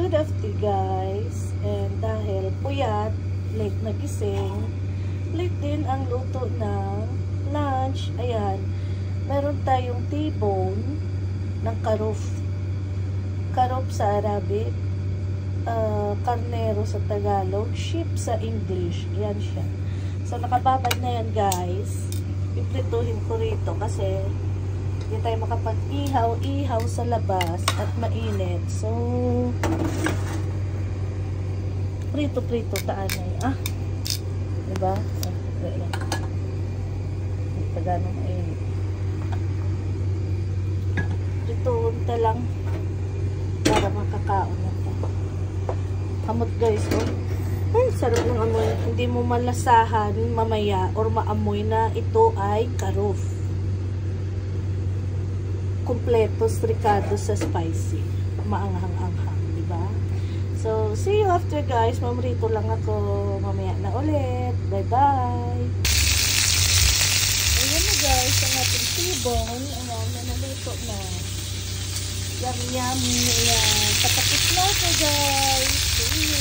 good afternoon guys. And dahil puyat, late nagising, late din ang luto ng lunch. Ayan, meron tayong T-bone ng karuf. Karuf sa Arabic, karnero sa Tagalog, sheep sa English. Ayan siya. So nakababad na yan guys. Iprituhin ko rito kasi hindi tayo makapag-ihaw sa labas at mainit. So, prito-prito taanay. Diba? Ayan. Hindi pa gano'ng mainit. Prituhin ta lang para makakaon na ito. Hamot guys, oh. Ay, sarap ng amoy. Hindi mo malasahan mamaya or maamoy na ito ay karuf. Kompleto, strikado sa spicy. Maanghang-anghang, diba? So, see you after guys. Mamrito lang ako. Mamaya na ulit. Bye-bye. Ayan na guys, ang ating T-bone. Ayan, naluto na. Yum-yum. Ayan. Patapos na ako guys. See you.